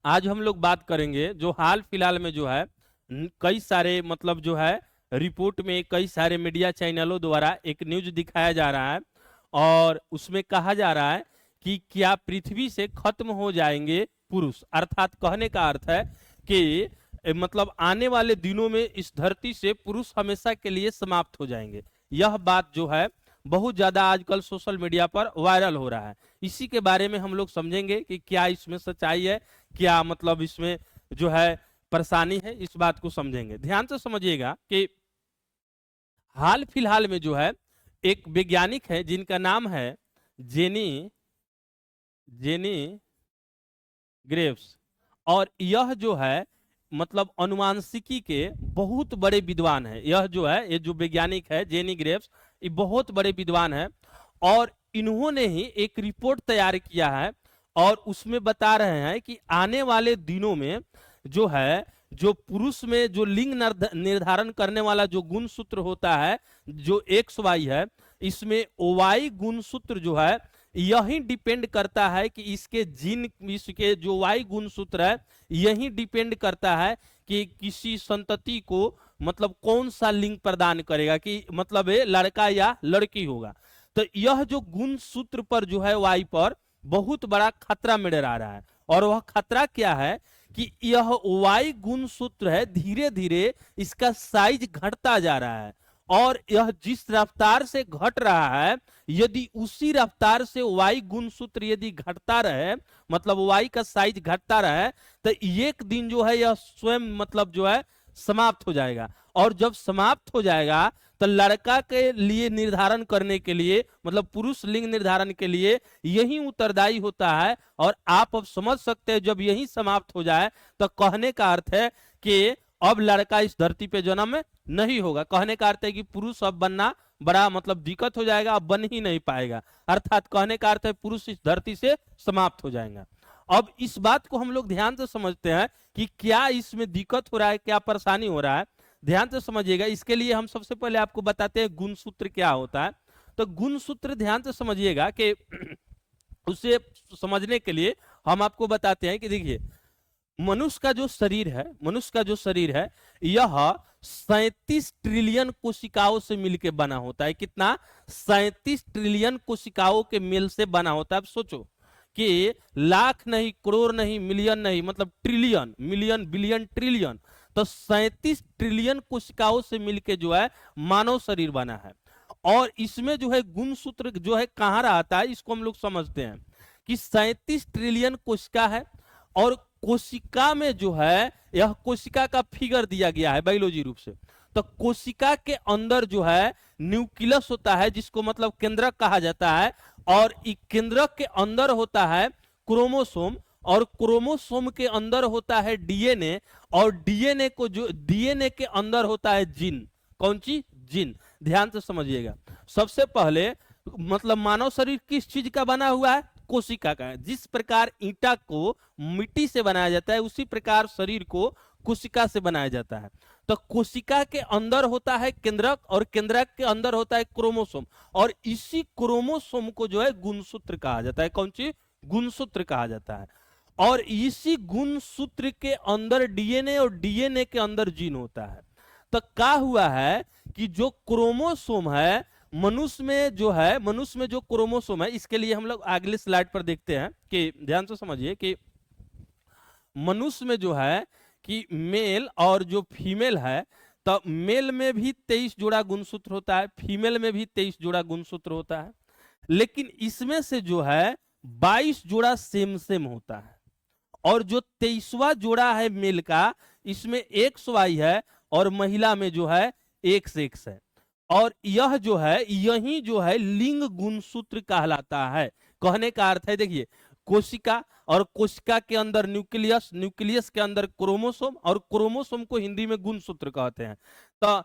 आज हम लोग बात करेंगे जो हाल फिलहाल में जो है कई सारे मतलब जो है रिपोर्ट में कई सारे मीडिया चैनलों द्वारा एक न्यूज दिखाया जा रहा है और उसमें कहा जा रहा है कि क्या पृथ्वी से खत्म हो जाएंगे पुरुष। अर्थात कहने का अर्थ है कि मतलब आने वाले दिनों में इस धरती से पुरुष हमेशा के लिए समाप्त हो जाएंगे। यह बात जो है बहुत ज्यादा आजकल सोशल मीडिया पर वायरल हो रहा है। इसी के बारे में हम लोग समझेंगे कि क्या इसमें सच्चाई है, क्या मतलब इसमें जो है परेशानी है, इस बात को समझेंगे। ध्यान से समझिएगा कि हाल फिलहाल में जो है एक वैज्ञानिक है जिनका नाम है जेनी जेनी ग्रेव्स, और यह जो है मतलब अनुवांशिकी के बहुत बड़े विद्वान है। यह जो है ये जो वैज्ञानिक है जेनी ग्रेव्स, ये बहुत बड़े विद्वान है और इन्होंने ही एक रिपोर्ट तैयार किया है और उसमें बता रहे हैं कि आने वाले दिनों में जो है जो पुरुष में जो लिंग निर्धारण करने वाला जो गुणसूत्र होता है जो एक्स वाई है, इसमें वाई गुणसूत्र जो है यही डिपेंड करता है कि इसके जीन, इसके जो वाई गुणसूत्र है यही डिपेंड करता है कि किसी संतति को मतलब कौन सा लिंग प्रदान करेगा, कि मतलब ये लड़का या लड़की होगा। तो यह जो गुणसूत्र पर जो है वाई पर बहुत बड़ा खतरा नजर आ रहा है और वह खतरा क्या है कि यह वाई गुणसूत्र है धीरे धीरे इसका साइज घटता जा रहा है और यह जिस रफ्तार से घट रहा है यदि उसी रफ्तार से वाई गुणसूत्र यदि घटता रहे, मतलब वाई का साइज घटता रहे, तो एक दिन जो है यह स्वयं मतलब जो है समाप्त हो जाएगा। और जब समाप्त हो जाएगा तो लड़का के लिए निर्धारण करने के लिए मतलब पुरुष लिंग निर्धारण के लिए यही उत्तरदायी होता है। और आप अब समझ सकते हैं जब यही समाप्त हो जाए तो कहने का अर्थ है कि अब लड़का इस धरती पे जन्म नहीं होगा। कहने का अर्थ है कि पुरुष अब बनना बड़ा मतलब दिक्कत हो जाएगा, अब बन ही नहीं पाएगा। अर्थात कहने का अर्थ है पुरुष इस धरती से समाप्त हो जाएगा। अब इस बात को हम लोग ध्यान से समझते हैं कि क्या इसमें दिक्कत हो रहा है, क्या परेशानी हो रहा है। ध्यान से समझिएगा। इसके लिए हम सबसे पहले आपको बताते हैं गुणसूत्र क्या होता है। तो गुणसूत्र ध्यान से समझिएगा कि उसे समझने के लिए हम आपको बताते हैं कि देखिए मनुष्य का जो शरीर है यह 37 ट्रिलियन कोशिकाओं से मिलकर बना होता है। कितना? 37 ट्रिलियन कोशिकाओं के मेल से बना होता है। अब सोचो कि लाख नहीं, करोड़ नहीं, मिलियन नहीं, मतलब ट्रिलियन, मिलियन, बिलियन, ट्रिलियन, तो 37 ट्रिलियन कोशिकाओं से मिलकर जो है मानव शरीर बना है। और इसमें जो है गुणसूत्र जो है कहां रहता है इसको हम लोग समझते हैं कि 37 ट्रिलियन कोशिका है और कोशिका में जो है यह कोशिका का फिगर दिया गया है बायोलॉजी रूप से। तो कोशिका के अंदर जो है न्यूक्लियस होता है जिसको मतलब केंद्रक कहा जाता है और इस केंद्रक के अंदर होता है क्रोमोसोम और क्रोमोसोम के अंदर होता है डीएनए और डीएनए को जो डीएनए के अंदर होता है जीन। कौन सी? जीन। ध्यान से समझिएगा। सबसे पहले मतलब मानव शरीर किस चीज का बना हुआ है? कोशिका का। जिस प्रकार ईंटा को मिट्टी से बनाया जाता है उसी प्रकार शरीर को कोशिका से बनाया जाता है। तो कोशिका के अंदर होता है केंद्रक और केंद्रक के अंदर होता है क्रोमोसोम और इसी क्रोमोसोम को जो है गुणसूत्र कहा जाता है। कौन सी? गुणसूत्र कहा जाता है। और इसी गुणसूत्र के अंदर डीएनए और डीएनए के अंदर जीन होता है। तो क्या हुआ है कि जो क्रोमोसोम है मनुष्य में जो क्रोमोसोम है, इसके लिए हम लोग अगले स्लाइड पर देखते हैं कि ध्यान से समझिए कि मनुष्य में जो है कि मेल और जो फीमेल है, तो मेल में भी 23 जोड़ा गुणसूत्र होता है, फीमेल में भी 23 जोड़ा गुणसूत्र होता है, लेकिन इसमें से जो है 22 जोड़ा सेम सेम होता है और जो 23वां जोड़ा है मेल का इसमें XY है और महिला में जो है XX है। और यह जो है यही जो है लिंग गुणसूत्र कहलाता है। कहने का अर्थ है देखिए कोशिका और कोशिका के अंदर न्यूक्लियस, न्यूक्लियस के अंदर क्रोमोसोम और क्रोमोसोम को हिंदी में गुणसूत्र कहते हैं। तो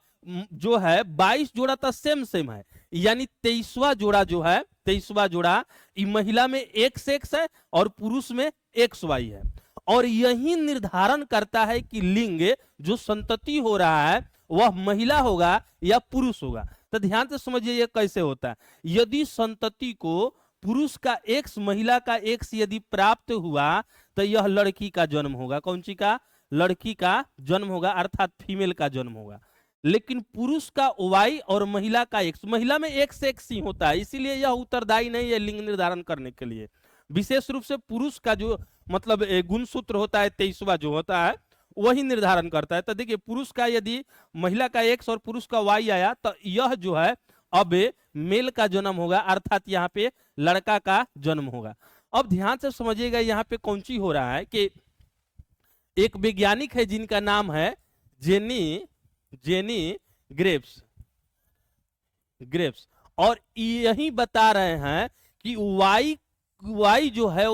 जो है 22 जोड़ा तो सेम सेम है, यानी 23वां जोड़ा जो है 23वां जोड़ा महिला में XX है और पुरुष में XY है। और यही निर्धारण करता है कि लिंग जो संतति हो रहा है वह महिला होगा या पुरुष होगा। तो ध्यान से समझिए ये कैसे होता है। यदि संतति को पुरुष का एक्स महिला का एक्स यदि प्राप्त हुआ तो यह लड़की का जन्म होगा। कौन सी का? लड़की का जन्म होगा, अर्थात फीमेल का जन्म होगा। लेकिन पुरुष का वाई और महिला का एक्स, महिला में एक्स एक्स ही होता है, इसीलिए यह उत्तरदायी नहीं है लिंग निर्धारण करने के लिए। विशेष रूप से पुरुष का जो मतलब गुणसूत्र होता है 23वां जो होता है वही निर्धारण करता है। तो देखिए पुरुष का यदि महिला का एक्स और पुरुष का वाई आया तो यह जो है अब मेल का जन्म होगा, अर्थात यहाँ पे लड़का का जन्म होगा। अब ध्यान से समझिएगा यहाँ पे कौन सी हो रहा है कि एक वैज्ञानिक है जिनका नाम है जेनी ग्रेव्स, और यही बता रहे हैं कि वाई जो है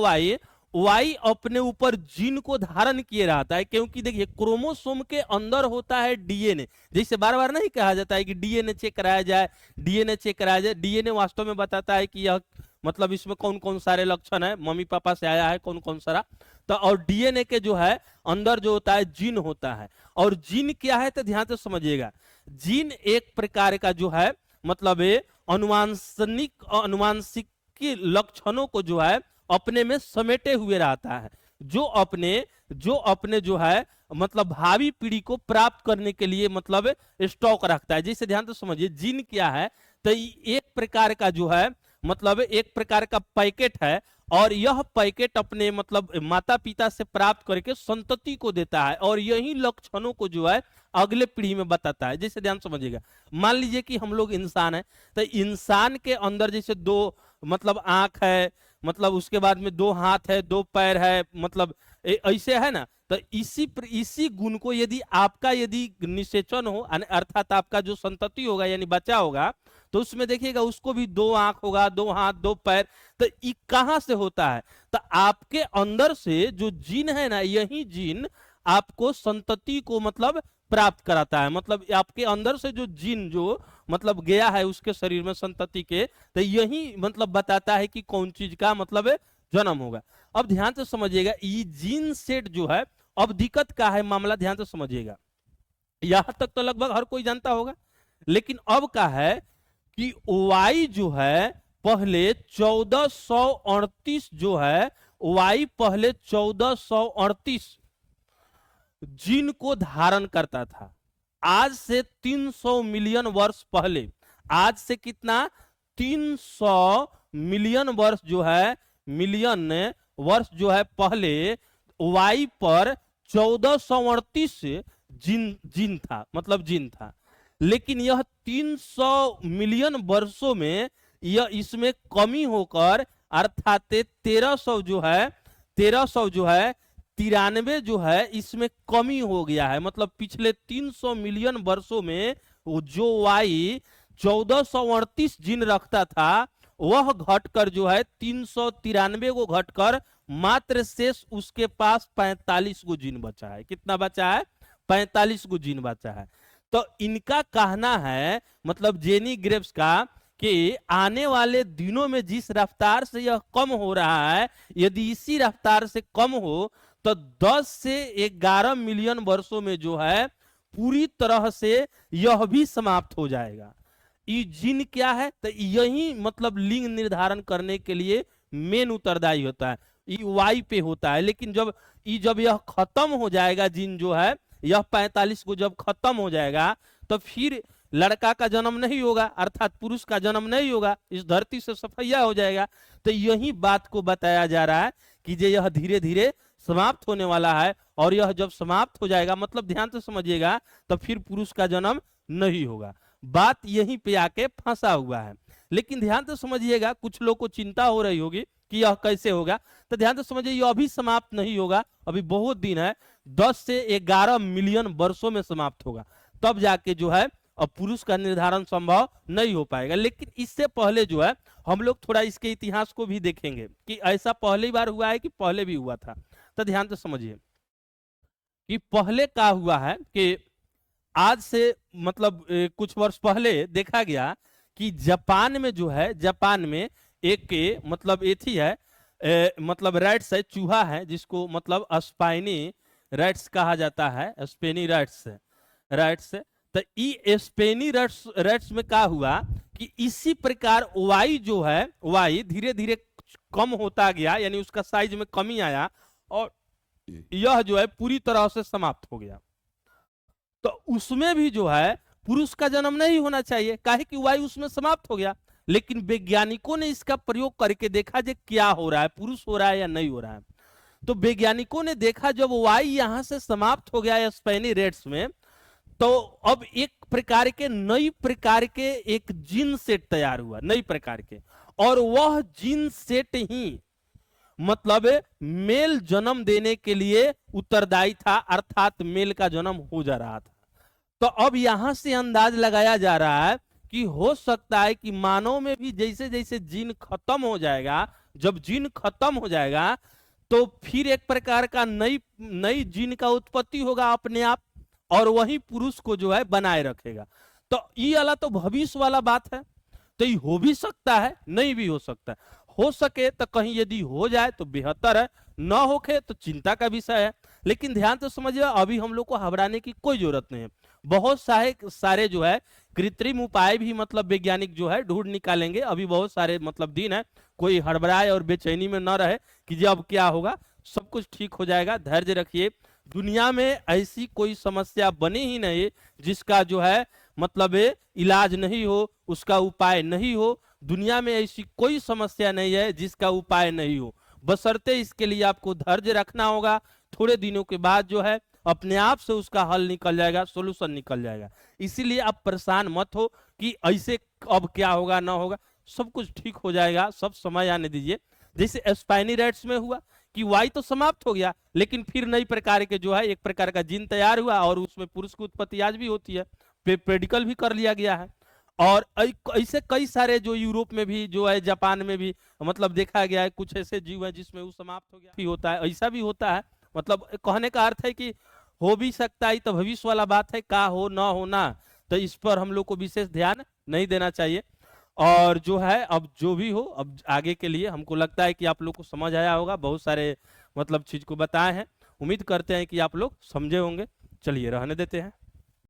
वाई अपने ऊपर जीन को धारण किए रहता है, क्योंकि देखिए क्रोमोसोम के अंदर होता है डीएनए। जैसे बार बार नहीं कहा जाता है कि डीएनए चेक कराया जाए, डीएनए चेक कराया जाए। डीएनए वास्तव में बताता है कि यह मतलब इसमें कौन कौन सारे लक्षण है, मम्मी पापा से आया है कौन कौन सारा। तो और डीएनए के जो है अंदर जो होता है जीन होता है। और जीन क्या है तो ध्यान से समझिएगा, जीन एक प्रकार का जो है मतलब अनुवांशिक लक्षणों को जो है अपने में समेटे हुए रहता है, जो अपने जो है मतलब भावी पीढ़ी को प्राप्त करने के लिए मतलब स्टॉक रखता है। जैसे ध्यान से समझिए जीन क्या है तो एक प्रकार का जो है मतलब एक प्रकार का पैकेट है, और यह पैकेट अपने मतलब माता पिता से प्राप्त करके संतति को देता है, और यही लक्षणों को जो है अगले पीढ़ी में बताता है। जैसे ध्यान समझिएगा, मान लीजिए कि हम लोग इंसान है, तो इंसान के अंदर जैसे दो मतलब आंख है, मतलब उसके बाद में दो हाथ है, दो पैर है, मतलब ऐसे है ना। तो इसी गुण को यदि निषेचन हो, अर्थात आपका जो संतति होगा यानी बच्चा होगा, तो उसमें देखिएगा उसको भी दो आंख होगा, दो हाथ, दो पैर। तो ये कहां से होता है? तो आपके अंदर से जो जीन है ना, यही जीन आपको संतति को मतलब प्राप्त कराता है। मतलब आपके अंदर से जो जीन जो मतलब गया है उसके शरीर में संतति के, तो यही मतलब बताता है कि कौन चीज का मतलब जन्म होगा। अब ध्यान से समझिएगा, ये जीन सेट जो है, अब दिक्कत का है मामला, ध्यान से समझिएगा। यहां तक तो लगभग हर कोई जानता होगा, लेकिन अब का है कि वाई जो है पहले 1438 जो है, वाई पहले 1438 जीन को धारण करता था। आज से 300 मिलियन वर्ष पहले, आज से कितना 300 मिलियन वर्ष जो है, मिलियन वर्ष जो है पहले वाई पर 1438 जीन था, मतलब जीन था। लेकिन यह 300 मिलियन वर्षों में यह इसमें कमी होकर अर्थात 1300 जो है 93 जो है इसमें कमी हो गया है। मतलब पिछले 300 मिलियन वर्षों में जो वाई 1438 जीन रखता था वह घटकर जो है 393 को घटकर मात्र शेष उसके पास 45 गो जीन बचा है। कितना बचा है? 45 गो जीन बचा है। तो इनका कहना है मतलब जेनी ग्रेव्स का कि आने वाले दिनों में जिस रफ्तार से यह कम हो रहा है, यदि इसी रफ्तार से कम हो तो 10 से 11 मिलियन वर्षों में जो है पूरी तरह से यह भी समाप्त हो जाएगा। ये जीन क्या है? तो यही मतलब लिंग निर्धारण करने के लिए मेन उत्तरदायी होता है, ये वाई पे होता है। लेकिन जब यह खत्म हो जाएगा, जीन जो है यह 45 को जब खत्म हो जाएगा तो फिर लड़का का जन्म नहीं होगा, अर्थात पुरुष का जन्म नहीं होगा, इस धरती से सफैया हो जाएगा। तो यही बात को बताया जा रहा है कि यह धीरे धीरे समाप्त होने वाला है, और यह जब समाप्त हो जाएगा मतलब ध्यान से समझिएगा तो फिर पुरुष का जन्म नहीं होगा। बात यहीं पे आके फंसा हुआ है। लेकिन ध्यान से समझिएगा, कुछ लोग को चिंता हो रही होगी कि यह कैसे होगा, तो ध्यान से समझिए यह अभी समाप्त नहीं होगा, अभी बहुत दिन है, 10 से 11 मिलियन वर्षों में समाप्त होगा, तब जाके जो है अब पुरुष का निर्धारण संभव नहीं हो पाएगा। लेकिन इससे पहले जो है हम लोग थोड़ा इसके इतिहास को भी देखेंगे कि ऐसा पहली बार हुआ है कि पहले भी हुआ था। तो ध्यान से समझिए कि पहले क्या हुआ है कि आज से मतलब कुछ वर्ष पहले देखा गया कि जापान में जो है, जापान में एक मतलब एथी है मतलब रैट्स है, चूहा है, जिसको मतलब स्पेनी रैट्स कहा जाता है, स्पेनी रैट्स। तो ये स्पेनी रैट्स में क्या हुआ कि इसी प्रकार वाई जो है, वाई धीरे धीरे कम होता गया, यानी उसका साइज में कमी आया और यह जो है पूरी तरह से समाप्त हो गया। तो उसमें भी जो है पुरुष का जन्म नहीं होना चाहिए, काहे कि वायु उसमें समाप्त हो गया। लेकिन वैज्ञानिकों ने इसका प्रयोग करके देखा जे क्या हो रहा है, पुरुष हो रहा है या नहीं हो रहा है। तो वैज्ञानिकों ने देखा जब वायु यहां से समाप्त हो गया स्पेनी रेट्स में, तो अब एक प्रकार के नई प्रकार के एक जीन सेट तैयार हुआ, नई प्रकार के, और वह जीन सेट ही मतलब मेल जन्म देने के लिए उत्तरदायी था, अर्थात मेल का जन्म हो जा रहा था। तो अब यहां से अंदाज लगाया जा रहा है कि हो सकता है कि मानव में भी जैसे जैसे जीन खत्म हो जाएगा, जब जीन खत्म हो जाएगा तो फिर एक प्रकार का नई जीन का उत्पत्ति होगा अपने आप, और वही पुरुष को जो है बनाए रखेगा। तो ये वाला तो भविष्य वाला बात है, तो ये हो भी सकता है, नहीं भी हो सकता है। हो सके तो कहीं यदि हो जाए तो बेहतर है, न होके तो चिंता का विषय है। लेकिन ध्यान तो समझिए, अभी हम लोग को घबराने की कोई जरूरत नहीं है। बहुत सारे जो है कृत्रिम उपाय भी मतलब वैज्ञानिक जो है ढूंढ निकालेंगे। अभी बहुत सारे मतलब दिन है, कोई हड़बड़ाए और बेचैनी में न रहे कि जी अब क्या होगा, सब कुछ ठीक हो जाएगा, धैर्य रखिए। दुनिया में ऐसी कोई समस्या बनी ही नहीं जिसका जो है मतलब इलाज नहीं हो, उसका उपाय नहीं हो। दुनिया में ऐसी कोई समस्या नहीं है जिसका उपाय नहीं हो, बशर्ते इसके लिए आपको धैर्य रखना होगा। थोड़े दिनों के बाद जो है अपने आप से उसका हल निकल जाएगा, सोल्यूशन निकल जाएगा। इसीलिए आप परेशान मत हो कि ऐसे अब क्या होगा ना होगा, सब कुछ ठीक हो जाएगा, सब समय आने दीजिए। जैसे स्पाइनी रैट्स में हुआ कि वाई तो समाप्त हो गया, लेकिन फिर नई प्रकार के जो है एक प्रकार का जीन तैयार हुआ, और उसमें पुरुष की उत्पत्ति आज भी होती है, प्रेडिकल भी कर लिया गया है। और ऐसे कई सारे जो यूरोप में भी जो है, जापान में भी मतलब देखा गया है, कुछ ऐसे जीव है जिसमें वो समाप्त हो गया भी होता है, ऐसा भी होता है। मतलब कहने का अर्थ है कि हो भी सकता है, तो भविष्य वाला बात है, का हो ना होना, तो इस पर हम लोग को विशेष ध्यान नहीं देना चाहिए। और जो है अब जो भी हो, अब आगे के लिए हमको लगता है कि आप लोग को समझ आया होगा, बहुत सारे मतलब चीज को बताए हैं। उम्मीद करते हैं कि आप लोग समझे होंगे। चलिए रहने देते हैं।